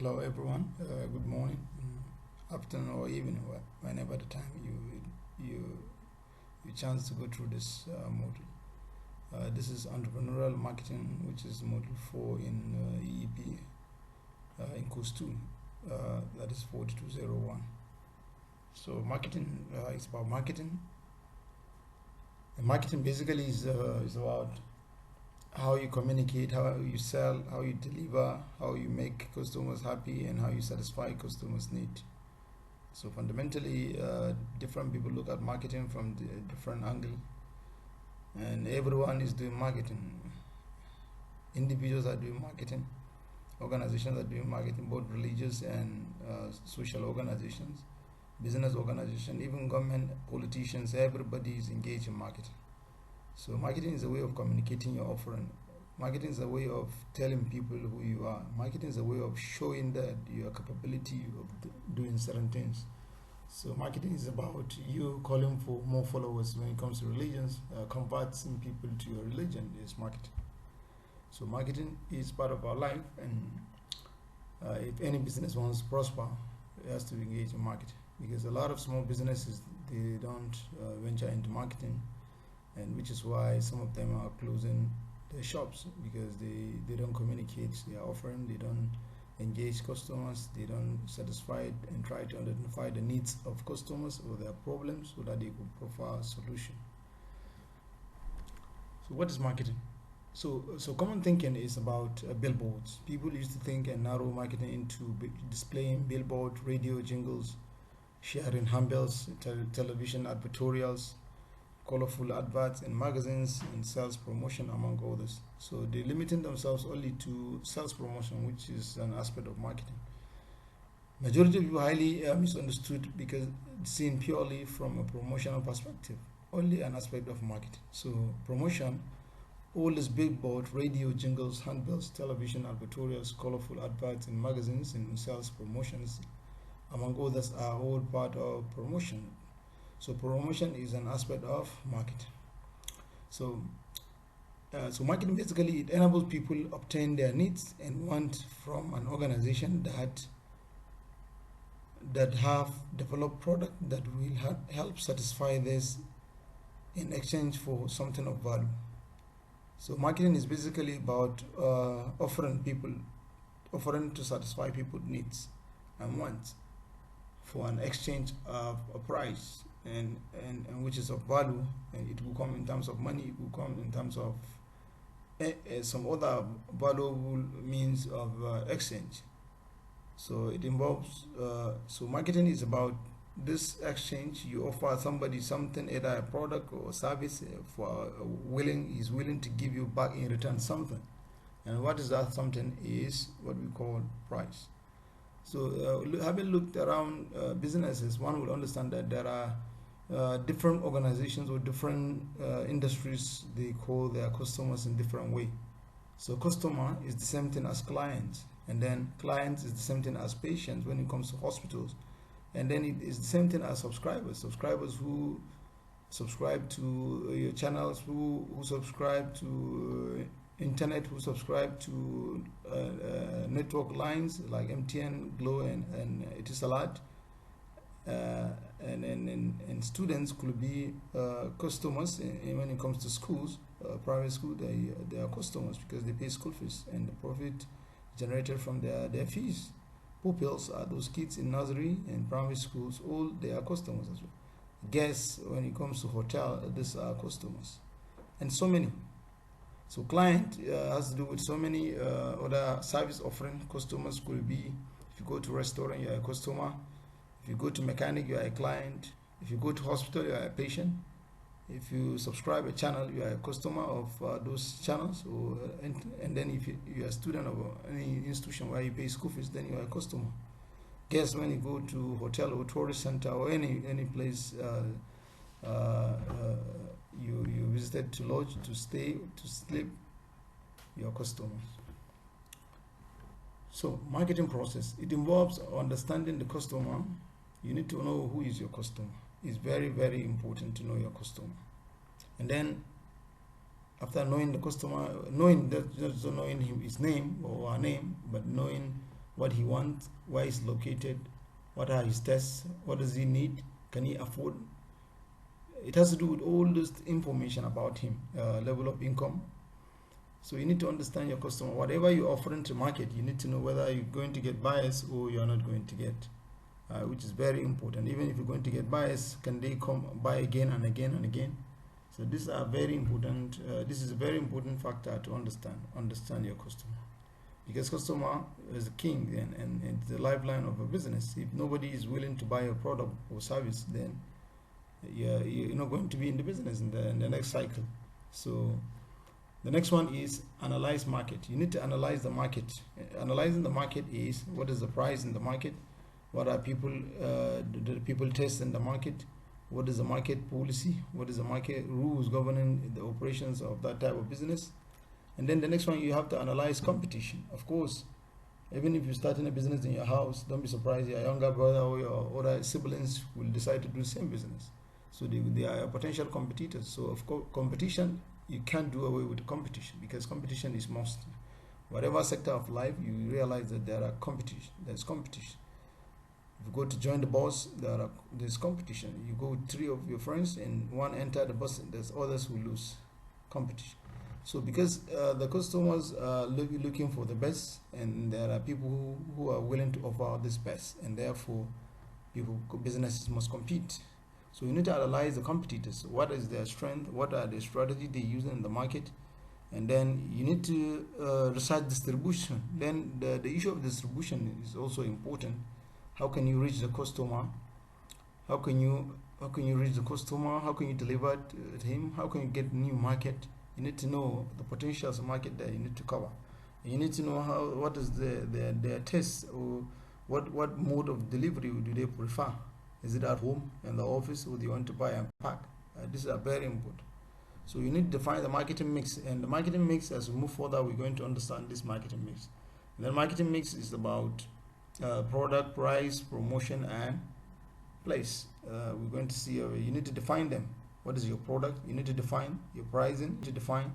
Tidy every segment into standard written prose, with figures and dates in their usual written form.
Hello everyone. Good morning, afternoon, or evening, whenever the time you chance to go through this module. This is entrepreneurial marketing, which is module 4 in EEP in course 2. That is 4201. So marketing is about marketing. And marketing basically is about how you communicate, how you sell, how you deliver, how you make customers happy, and how you satisfy customers' need. So fundamentally, different people look at marketing from the different angle, and everyone is doing marketing. Individuals are doing marketing, organizations are doing marketing, both religious and social organizations, business organizations, even government, politicians, everybody is engaged in marketing. So marketing is a way of communicating your offering. Marketing is a way of telling people who you are. Marketing is a way of showing that your capability of doing certain things. So marketing is about you calling for more followers when it comes to religions, converting people to your religion is marketing. So marketing is part of our life, and if any business wants to prosper, it has to engage in marketing, because a lot of small businesses, they don't venture into marketing, and which is why some of them are closing their shops, because they don't communicate their offering, they don't engage customers, they don't satisfy and try to identify the needs of customers or their problems so that they could provide a solution. So what is marketing? So common thinking is about billboards. People used to think and narrow marketing into displaying billboard, radio jingles, sharing handbills, television advertorials, colorful adverts in magazines, and sales promotion, among others. So they're limiting themselves only to sales promotion, which is an aspect of marketing. Majority of people highly misunderstood, because it's seen purely from a promotional perspective, only an aspect of marketing. So promotion, all this billboard, radio jingles, handbills, television advertorials, colorful adverts in magazines, and sales promotions, among others, are all part of promotion. So promotion is an aspect of marketing. So marketing basically, it enables people obtain their needs and want from an organization that have developed product that will help satisfy this in exchange for something of value. So marketing is basically about offering to satisfy people's needs and wants for an exchange of a price, and which is of value, and it will come in terms of money, it will come in terms of some other valuable means of exchange. So it involves so marketing is about this exchange. You offer somebody something, either a product or a service, is willing to give you back in return something, and what is that something is what we call price. So having looked around businesses, one will understand that there are different organizations or different industries, they call their customers in different way. So customer is the same thing as clients, and then clients is the same thing as patients when it comes to hospitals, and then it is the same thing as subscribers who subscribe to your channels, who subscribe to internet, who subscribe to network lines like MTN, Glo, and Etisalat, and students could be customers. And when it comes to schools, private school, they are customers because they pay school fees, and the profit generated from their fees. Pupils are those kids in nursery and primary schools, all they are customers as well. Guests, when it comes to hotel, these are customers, and so many. So client has to do with so many other service offering. Customers could be, if you go to restaurant, you are a customer. If you go to mechanic, you are a client. If you go to hospital, you are a patient. If you subscribe a channel, you are a customer of those channels. And then if you are a student of any institution where you pay school fees, then you are a customer. Guess when you go to hotel or tourist center or any place you visited to lodge, to stay, to sleep, your customers. So marketing process, it involves understanding the customer. You need to know who is your customer. It's very, very important to know your customer. And then after knowing the customer, knowing his name or her name, but knowing what he wants, where he's located, what are his tests, what does he need, can he afford. It has to do with all this information about him, level of income. So you need to understand your customer. Whatever you're offering to market, you need to know whether you're going to get buyers or you're not going to get, which is very important. Even if you're going to get buyers, can they come buy again and again and again? So these are very important. This is a very important factor to understand your customer, because customer is the king, and it's the lifeline of a business. If nobody is willing to buy your product or service, then you're not going to be in the business in the next cycle. So the next one is analyze market. You need to analyze the market. Analyzing the market is, what is the price in the market? What are people, the people test in the market? What is the market policy? What is the market rules governing the operations of that type of business? And then the next one, you have to analyze competition. Of course, even if you're starting a business in your house, don't be surprised your younger brother or your other siblings will decide to do the same business. So they are potential competitors. So of course, competition, you can't do away with competition, because competition is must. Whatever sector of life, you realize that there's competition. If you go to join the bus, there's competition. You go with 3 of your friends and one enter the bus, there's others who lose. Competition. So because the customers are looking for the best, and there are people who are willing to offer this best, and therefore businesses must compete. So you need to analyze the competitors. What is their strength? What are the strategy they use in the market? And then you need to research distribution. Then the issue of distribution is also important. How can you reach the customer? How can you reach the customer? How can you deliver to him? How can you get new market? You need to know the potentials of market that you need to cover. You need to know what is their taste, or what mode of delivery do they prefer. Is it at home, in the office, or do you want to buy and pack? These are very important. So you need to define the marketing mix. And the marketing mix, as we move further, we're going to understand this marketing mix. And the marketing mix is about product, price, promotion, and place. We're going to see, you need to define them. What is your product? You need to define your pricing. You need to define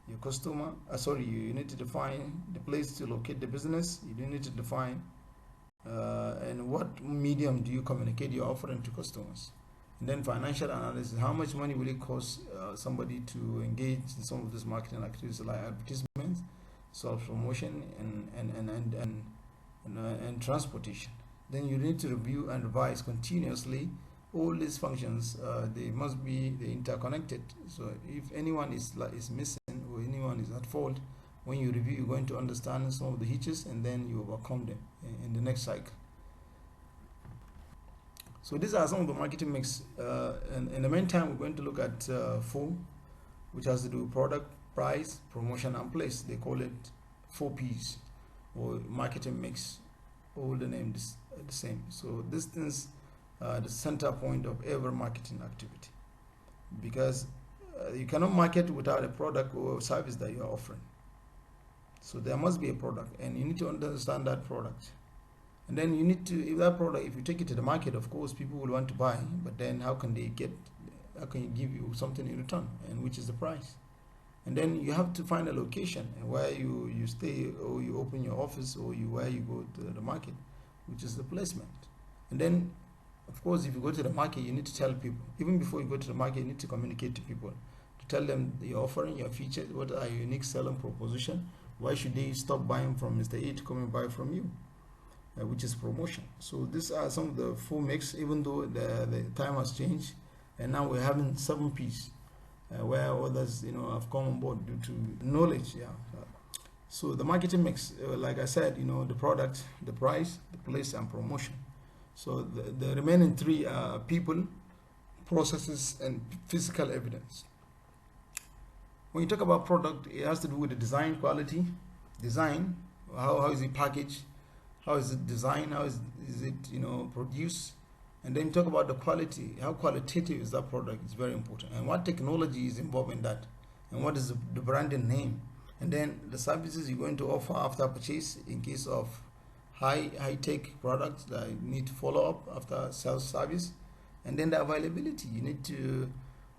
your customer. You need to define the place to locate the business. You need to define and what medium do you communicate your offering to customers. And then financial analysis. How much money will it cost somebody to engage in some of these marketing activities, like advertisements, self-promotion, and transportation. Then you need to review and revise continuously. All these functions, they interconnected. So if anyone is missing, or anyone is at fault, when you review, you're going to understand some of the hitches, and then you overcome them in the next cycle. So these are some of the marketing mix. And in the meantime, we're going to look at 4, which has to do with product, price, promotion, and place. They call it 4 Ps, or marketing mix. All the names are the same. So this is the center point of every marketing activity, because you cannot market without a product or service that you are offering. So there must be a product, and you need to understand that product. And then you need to, if that product, if you take it to the market, of course people will want to buy, but then how can you give you something in return, and which is the price? And then you have to find a location where you stay, or you open your office, or where you go to the market, which is the placement. And then of course, if you go to the market, you need to tell people. Even before you go to the market, you need to communicate to people, to tell them your offering, your features, what are your unique selling proposition. Why should they stop buying from Mr. A to come and buy from you, which is promotion. So these are some of the 4 mix, even though the time has changed, and now we're having 7 Ps, where others have come on board due to knowledge. So the marketing mix, like I said, the product, the price, the place, and promotion. So the remaining 3 are people, processes, and physical evidence. When you talk about product, it has to do with the design quality. Design, how is it packaged? How is it designed? How is it produced? And then talk about the quality. How qualitative is that product? It's very important. And what technology is involved in that? And what is the branding name? And then the services you're going to offer after purchase, in case of high-tech products that need to follow up after sales service. And then the availability. You need to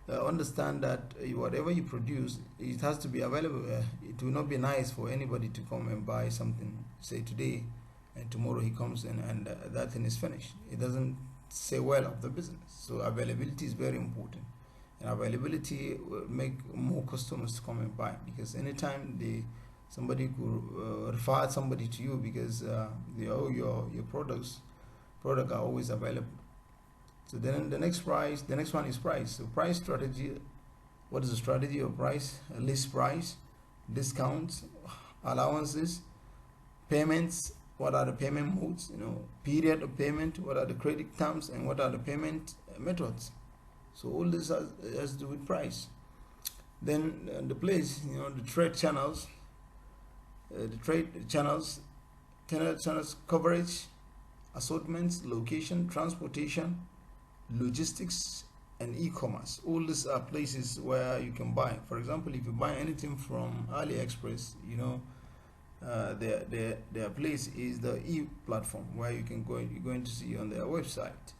understand that whatever you produce, it has to be available. It will not be nice for anybody to come and buy something, say today, and tomorrow he comes in and that thing is finished. It doesn't say well of the business. So availability is very important, and availability will make more customers to come and buy, because anytime somebody could refer somebody to you because your product are always available. So then the next one is price. So price strategy. What is the strategy of price? List price, discounts, allowances, payments. What are the payment modes? Period of payment. What are the credit terms, and what are the payment methods? So all this has to do with price. Then the place, the trade channels, channels coverage, assortments, location, transportation, logistics, and e-commerce. All these are places where you can buy. For example, if you buy anything from AliExpress, their place is the e-platform where you're going to see on their website.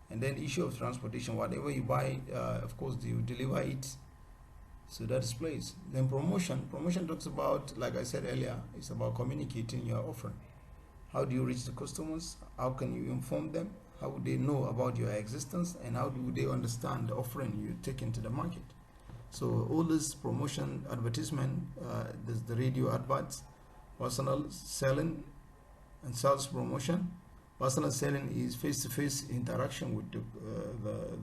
And then issue of transportation, whatever you buy, of course you deliver it. So that is place. Then promotion talks about, like I said earlier, it's about communicating your offering. How do you reach the customers? How can you inform them? How would they know about your existence, and how do they understand the offering you take into the market? So all this promotion, advertisement, there's the radio adverts, personal selling and sales promotion. Personal selling is face-to-face interaction with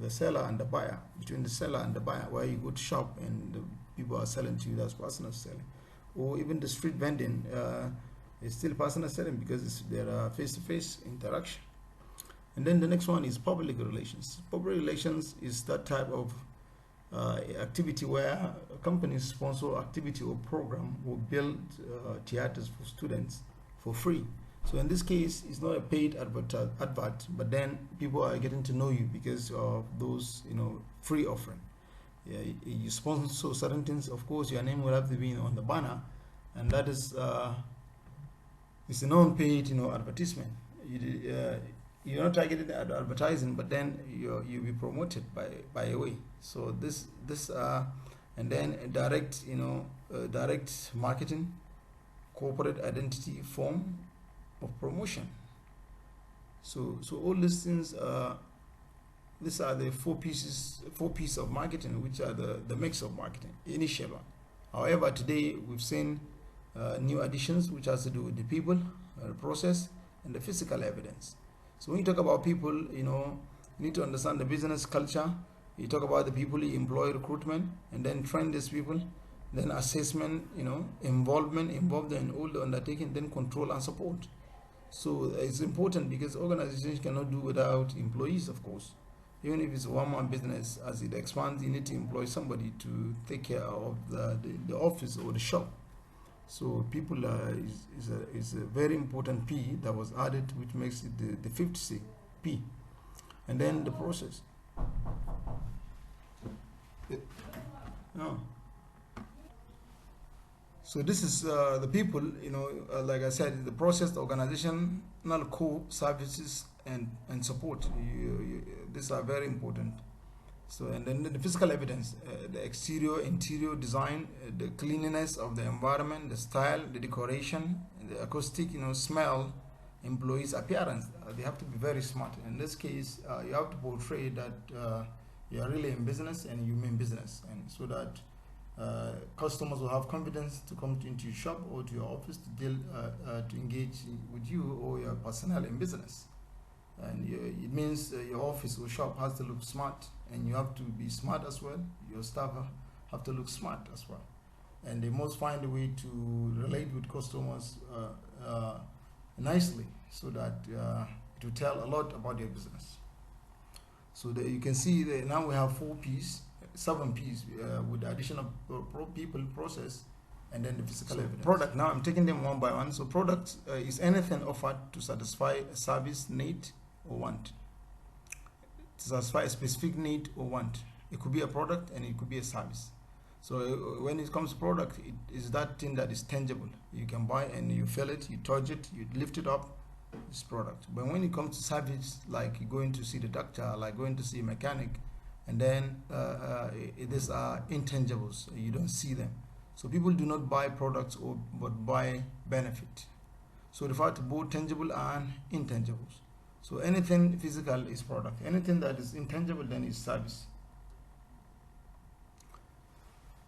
the seller and the buyer, between the seller and the buyer, where you go to shop and the people are selling to you. That's personal selling. Or even the street vending is still personal selling, because there are face-to-face interaction. And then the next one is public relations. Public relations is that type of activity where companies sponsor activity or program or build theaters for students for free. So in this case, it's not a paid advert, but then people are getting to know you because of those, free offering. Yeah, you sponsor certain things. Of course, your name will have to be on the banner, and that is it's a non-paid, advertisement. You're not targeted at advertising, but then you'll be promoted by a way. So this and then direct marketing, corporate identity form of promotion. So all these things these are the four pieces of marketing, which are the mix of marketing, initial one. However, today we've seen new additions, which has to do with the people, the process, and the physical evidence. So when you talk about people, you need to understand the business culture. You talk about the people you employ, recruitment, and then train these people, then assessment, involve them in all the undertaking, then control and support. So it's important, because organizations cannot do without employees, of course. Even if it's a one-man business, as it expands, you need to employ somebody to take care of the office or the shop. So people is a very important P that was added, which makes it the fifth C, P. And then the process. So this is the people, like I said, the process, the organizational core services and support. These are very important. So, and then the physical evidence, the exterior, interior design, the cleanliness of the environment, the style, the decoration, the acoustic, smell, employees' appearance. They have to be very smart. In this case, you have to portray that you are really in business and you mean business, and so that customers will have confidence to come into your shop or to your office to deal, to engage with you or your personnel in business. And it means your office or shop has to look smart, and you have to be smart as well. Your staff have to look smart as well, and they must find a way to relate with customers nicely, so that it will tell a lot about your business. So that you can see that now we have 7 P's with the addition of people, process, and then the physical evidence. Product. Now I'm taking them one by one. So product is anything offered to satisfy a service need or want, to satisfy a specific need or want. It could be a product and it could be a service. So when it comes to product, it is that thing that is tangible. You can buy and you feel it, you touch it, you lift it up, this product. But when it comes to service, like going to see the doctor, like going to see a mechanic, and then these are intangibles, you don't see them. So people do not buy products but buy benefit. So refer to both tangible and intangibles. So anything physical is product. Anything that is intangible then is service.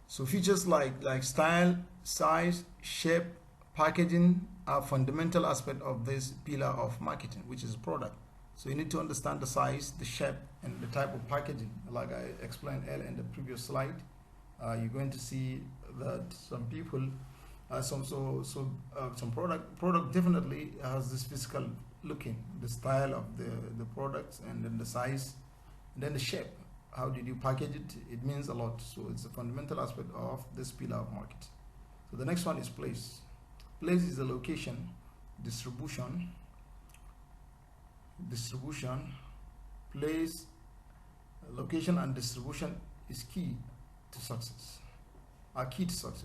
So features like style, size, shape, packaging are fundamental aspect of this pillar of marketing, which is product. So you need to understand the size, the shape, and the type of packaging. Like I explained earlier in the previous slide, you're going to see that some people, some product definitely has this physical looking, the style of the products, and then the size, and then the shape. How did you package it? It means a lot. So it's a fundamental aspect of this pillar of market. So the next one is place. Place is the location, distribution, place, location and distribution is key to success.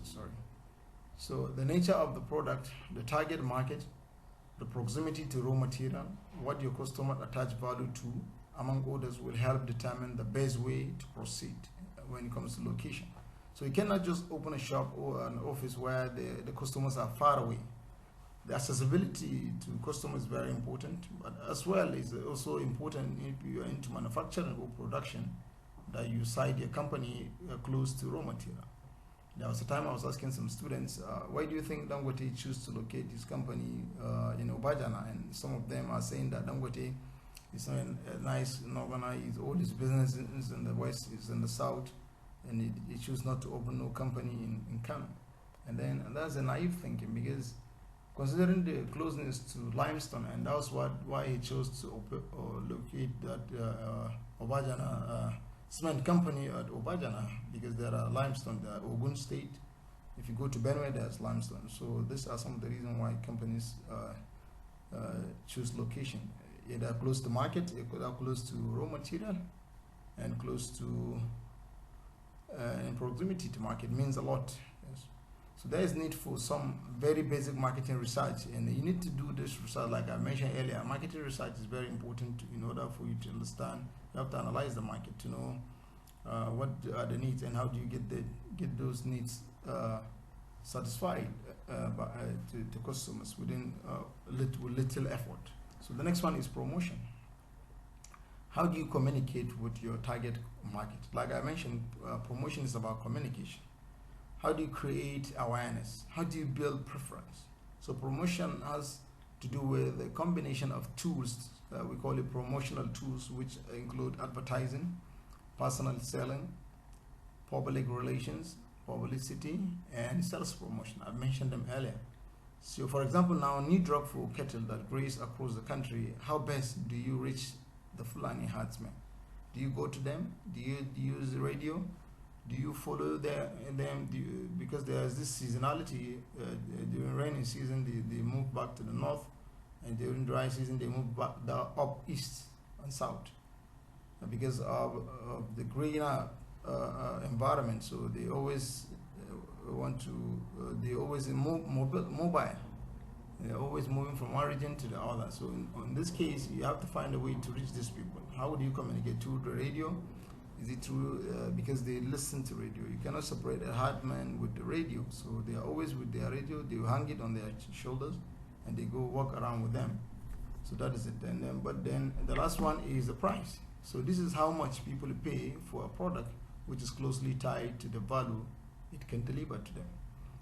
Sorry. So the nature of the product, the target market, the proximity to raw material, what your customer attach value to, among others, will help determine the best way to proceed when it comes to location. So you cannot just open a shop or an office where the customers are far away. The accessibility to customers is very important, but as well is also important if you are into manufacturing or production, that you site your company close to raw material. There was a time I was asking some students, why do you think Dangote choose to locate his company in Obajana? And some of them are saying that Dangote is not a nice, organized, all his business is in the west, is in the south, and he choose not to open no company in Kano. And that's a naive thinking, because considering the closeness to limestone, and that's why he chose to locate that Obajana cement company at Obajana, because there are limestone there. Ogun State, if you go to Benue, there's limestone. So these are some of the reasons why companies choose location. Either close to market, either close to raw material, and close to in proximity to market means a lot. Yes. So there is need for some very basic marketing research, and you need to do this research. Like I mentioned earlier, marketing research is very important in order for you to understand. You have to analyze the market to know what are the needs and how do you get those needs satisfied to customers within little effort. So the next one is promotion. How do you communicate with your target market? Like I mentioned, promotion is about communication. How do you create awareness? How do you build preference? So promotion has to do with a combination of tools. We call it promotional tools, which include advertising, personal selling, public relations, publicity, and sales promotion. I mentioned them earlier. So for example, now new drug for cattle that graze across the country, how best do you reach the Fulani herdsmen? Do you go to them? Do you use the radio? Do you follow them? Because there's this seasonality. During rainy season, they move back to the north, and during dry season, they move back up east and south because of the greener environment. So they always they always mobile. They're always moving from one region to the other. So in this case, you have to find a way to reach these people. How would you communicate? Through the radio? Is it through because they listen to radio? You cannot separate a herdman with the radio. So they are always with their radio. They will hang it on their shoulders, and they go walk around with them. So that is it. But then the last one is the price. So this is how much people pay for a product, which is closely tied to the value it can deliver to them.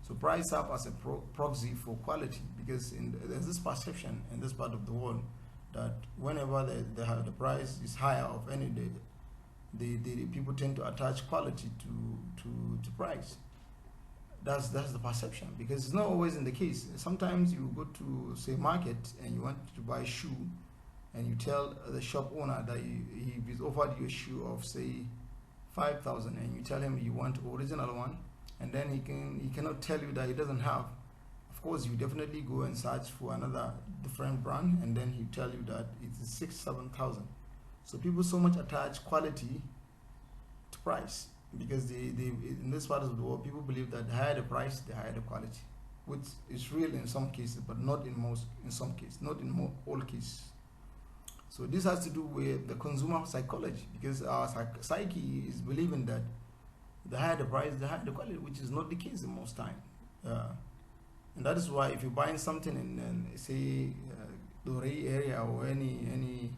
So price up as a proxy for quality, because there's this perception in this part of the world that whenever the price is higher of any day, the people tend to attach quality to price. That's the perception, because it's not always in the case. Sometimes you go to say market and you want to buy a shoe, and you tell the shop owner that he's offered you a shoe of say 5,000, and you tell him you want original one, and then he cannot tell you that he doesn't have. Of course, you definitely go and search for another different brand, and then he tell you that it's 6,000-7,000. So people so much attach quality to price, because they in this part of the world, people believe that the higher the price, the higher the quality, which is real in some cases, but not in some cases, not in all cases. So this has to do with the consumer psychology, because our psyche is believing that the higher the price, the higher the quality, which is not the case in most time. And that is why if you're buying something in say Dorei area or any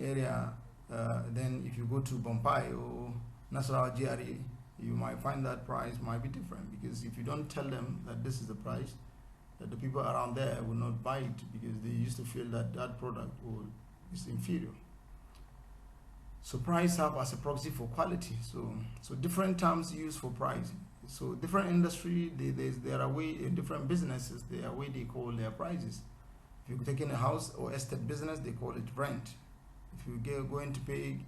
area, then if you go to Bompai or Nasarawa GRE, you might find that price might be different, because if you don't tell them that this is the price, that the people around there will not buy it, because they used to feel that that product is inferior. So price have as a proxy for quality. So different terms used for price. So different industry, there are way in different businesses, there are way they call their prices. If you're taking a house or estate business, they call it rent. If you're going to pay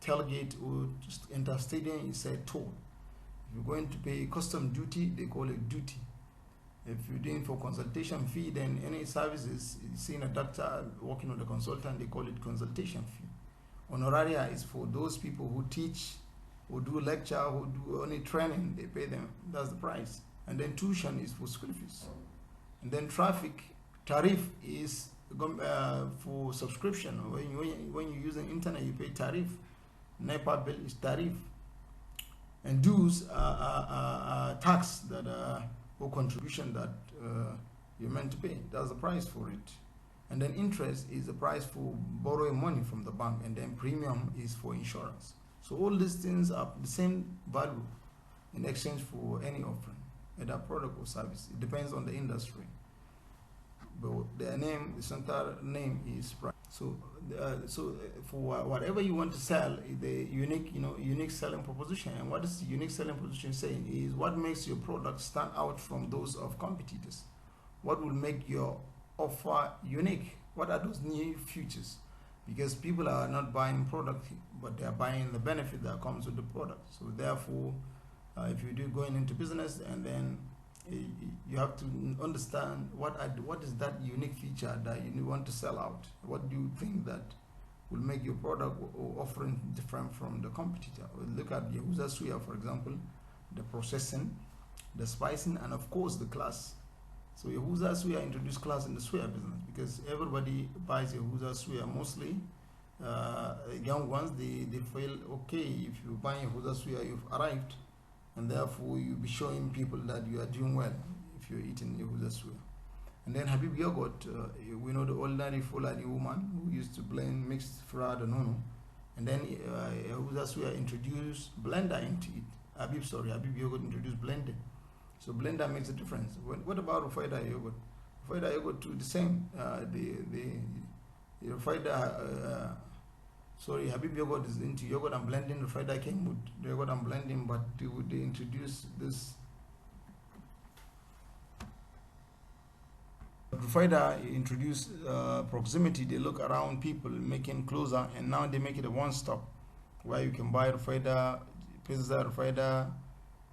tailgate or just enter stadium, you say toll. If you're going to pay custom duty, they call it duty. If you're doing for consultation fee, then any services, seeing a doctor, working with a consultant, they call it consultation fee. Honoraria is for those people who teach, who do lecture, who do any training, they pay them, that's the price. And then tuition is for school fees. And then tariff is for subscription. When you use the internet, you pay tariff. NEPA bill is tariff. And dues are tax that or contribution that you're meant to pay. That's the price for it. And then interest is the price for borrowing money from the bank, and then premium is for insurance. So all these things are the same value in exchange for any offering, either product or service. It depends on the industry. But their name, the center name is price. So for whatever you want to sell, the unique selling proposition. And what is the unique selling proposition saying is what makes your product stand out from those of competitors. What will make your offer unique? What are those new features? Because people are not buying product, but they are buying the benefit that comes with the product. So therefore, if you do going into business, and then you have to understand what is that unique feature that you want to sell out. What do you think that will make your product or offering different from the competitor? Look at Yahuza Suya, for example, the processing, the spicing, and of course the class. So Yahuza Suya introduced class in the suya business, because everybody buys Yahuza Suya. Mostly young ones, they feel okay, if you buy Yahuza Suya, you've arrived, and therefore you'll be showing people that you are doing well if you're eating Yahuza Suya. And then Habib yogurt, we know the ordinary Fulani woman who used to blend mixed flour and nono, and then Yahuza Suya introduced blender into it. Habib yogurt introduced blending. So blender makes a difference. What about Rufaida yogurt? Rufaida yogurt too, the same. Habib yogurt is into yogurt and blending. Rufaida came with the yogurt and blending, but they introduced this. Rufaida introduced proximity. They look around people, making closer, and now they make it a one-stop, where you can buy Rufaida pizza, Rufaida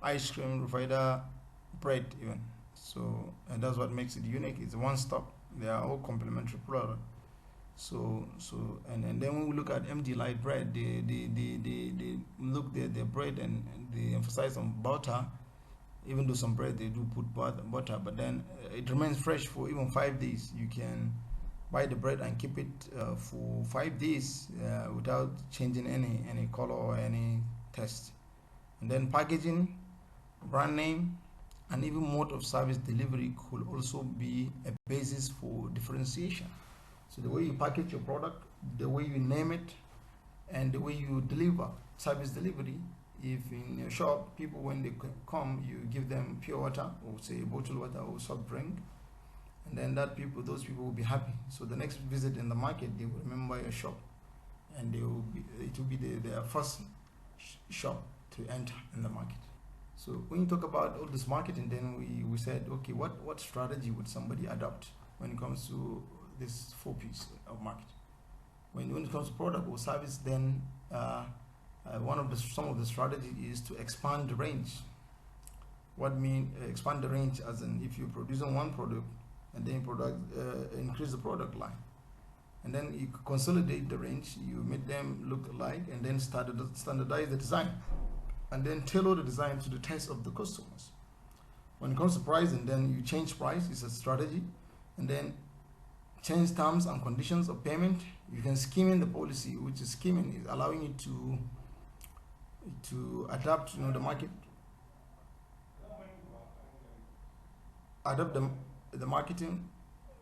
ice cream, Rufaida bread even. So, and that's what makes it unique. It's one stop. They are all complementary product. So and then when we look at MD Light bread, they look at their bread, and they emphasize on butter. Even though some bread they do put butter, but then it remains fresh for even 5 days. You can buy the bread and keep it for 5 days without changing any color or any taste. And then packaging, brand name, and even mode of service delivery could also be a basis for differentiation. So the way you package your product, the way you name it, and the way you deliver, service delivery. If in your shop, people when they come, you give them pure water, or say bottled water or soft drink, and then those people will be happy. So the next visit in the market, they will remember your shop, and it will be their first shop to enter in the market. So when you talk about all this marketing, then we said, okay, what strategy would somebody adopt when it comes to this 4 P's of market? When it comes to product or service, then some of the strategy is to expand the range. What mean expand the range? As in, if you're producing one product, and then increase the product line, and then you consolidate the range, you make them look alike, and then standardize the design, and then tailor the design to the taste of the customers. When it comes to pricing, then you change price, it's a strategy, and then change terms and conditions of payment. You can scheme in the policy, which is scheming is allowing you to adapt, the market. adapt the marketing,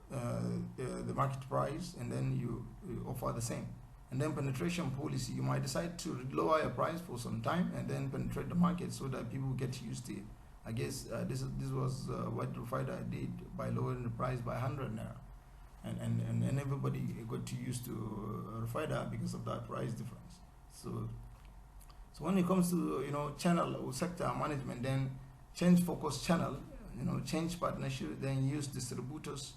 the market price, and then you offer the same. And then penetration policy, you might decide to lower your price for some time and then penetrate the market so that people get used to it. I guess this was what Rufida did by lowering the price by 100 naira. And everybody got used to Rufida because of that price difference. So when it comes to channel or sector management, then change focus channel, change partnership, then use distributors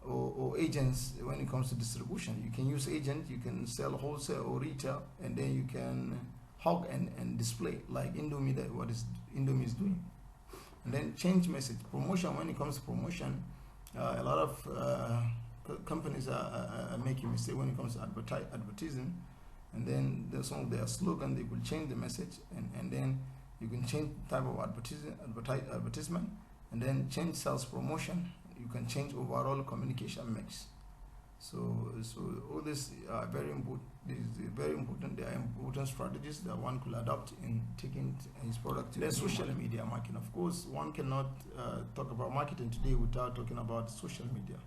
or agents. When it comes to distribution, you can use agent, you can sell wholesale or retail, and then you can hog and display like Indomie, that what is Indomie is doing. And then change message promotion. When it comes to promotion, a lot of companies are making mistake when it comes to advertising. And then there's some of their slogan, they could change the message, and then you can change type of advertisement, and then change sales promotion. You can change overall communication mix. So all this are very important. This is very important. There are important strategies that one could adopt in taking his product to the social media marketing. Of course, one cannot talk about marketing today without talking about social media.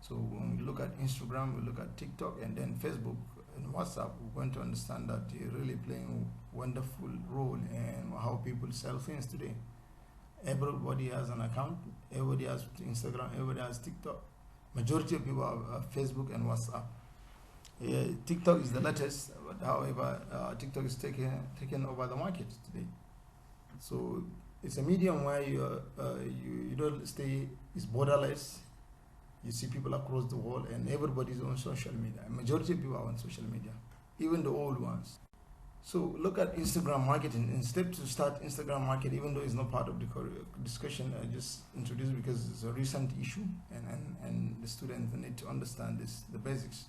So when we look at Instagram, we look at TikTok, and then Facebook and WhatsApp, we're going to understand that they're really playing a wonderful role in how people sell things today. Everybody has an account, everybody has Instagram, everybody has TikTok. Majority of people have Facebook and WhatsApp. TikTok is the latest, but however, TikTok is taking over the market today. So it's a medium where you don't stay, it's borderless. You see people across the world, and everybody's on social media. Majority of people are on social media, even the old ones. So look at Instagram marketing. In step to start Instagram market, even though it's not part of the discussion, I just introduced because it's a recent issue, and the students need to understand this, the basics.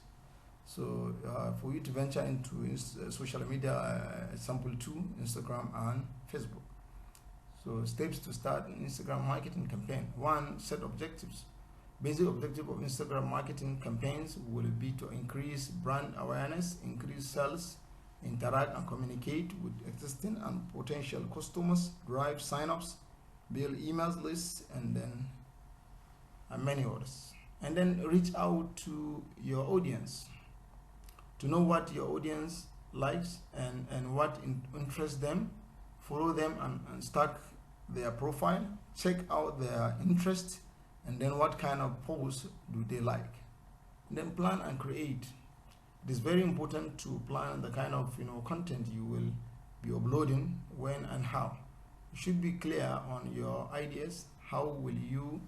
So for you to venture into social media, sample 2, Instagram and Facebook. So steps to start an Instagram marketing campaign. 1, set objectives. Basic objective of Instagram marketing campaigns will be to increase brand awareness, increase sales, interact and communicate with existing and potential customers, drive sign-ups, build emails lists, and many others. And then reach out to your audience to know what your audience likes and what interests them. Follow them and stack their profile, check out their interests, and then what kind of posts do they like. And then plan and create. It is very important to plan the kind of content you will be uploading, when and how. You should be clear on your ideas. How will you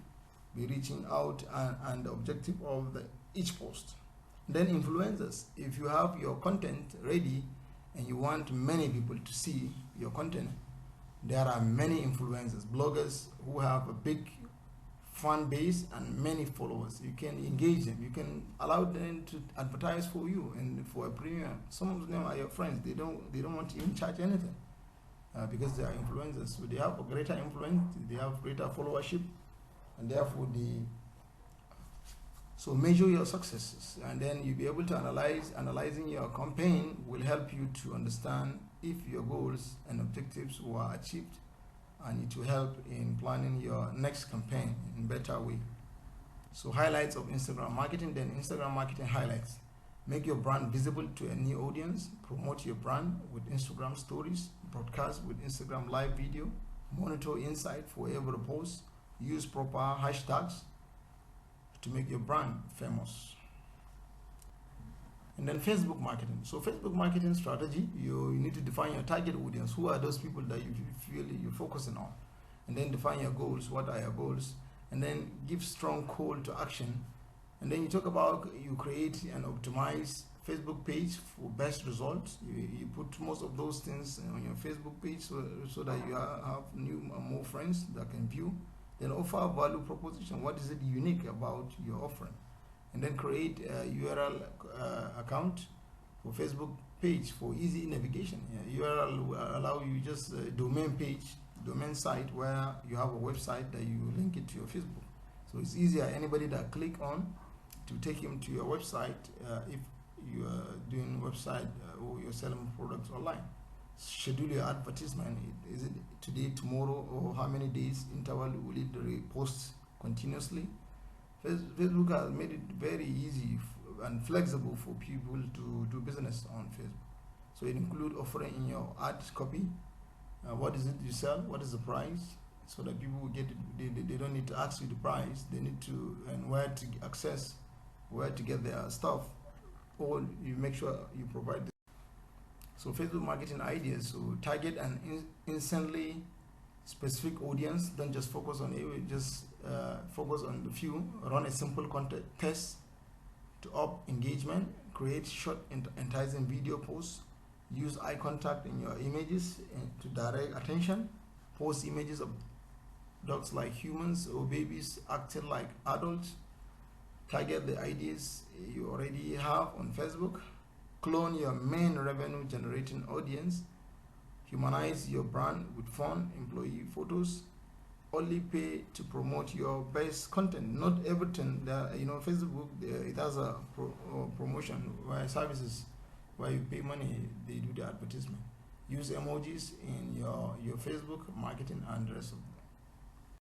be reaching out and the objective of each post. Then influencers. If you have your content ready and you want many people to see your content, there are many influencers, bloggers who have a big fan base and many followers. You can engage them, you can allow them to advertise for you and for a premium. Some of them are your friends, they don't want to even charge anything because they are influencers. So they have a greater influence, they have greater followership, and therefore so measure your successes, and then you'll be able to analyzing your campaign will help you to understand if your goals and objectives were achieved, and it will help in planning your next campaign in a better way. So highlights of Instagram marketing. Then Instagram marketing highlights. Make your brand visible to a new audience. Promote your brand with Instagram stories. Broadcast with Instagram live video. Monitor insight for every post. Use proper hashtags to make your brand famous. And then Facebook marketing. So Facebook marketing strategy, you need to define your target audience. Who are those people that you feel you're focusing on? And then define your goals. What are your goals? And then give strong call to action. And then you talk about, you create and optimize Facebook page for best results. You put most of those things on your Facebook page so that you have more friends that can view. Then offer value proposition. What is it unique about your offering? And then create a URL account for Facebook page for easy navigation. URL will allow you just a domain page, domain site where you have a website that you link it to your Facebook. So it's easier, anybody that click on to take him to your website if you are doing website or you're selling products online. schedule your advertisement. Is it today, tomorrow, or how many days interval will it repost continuously? Facebook has made it very easy and flexible for people to do business on Facebook. So it includes offering in your ad copy, what is it you sell, what is the price, so that people will get it. They don't need to ask you the price, they need to, and where to access, where to get their stuff, or you make sure you provide this. So Facebook marketing ideas, so target an instantly specific audience. Don't just focus on it, just focus on the few. Run a simple content test to up engagement. Create short enticing video posts. Use eye contact in your images to direct attention. Post images of dogs like humans or babies acting like adults. Target the ideas you already have on Facebook. Clone your main revenue generating audience. Humanize your brand with fun employee photos. Only pay to promote your best content. Not everything that, Facebook, it has a promotion where services where you pay money, they do the advertisement. Use emojis in your Facebook marketing and the rest of them.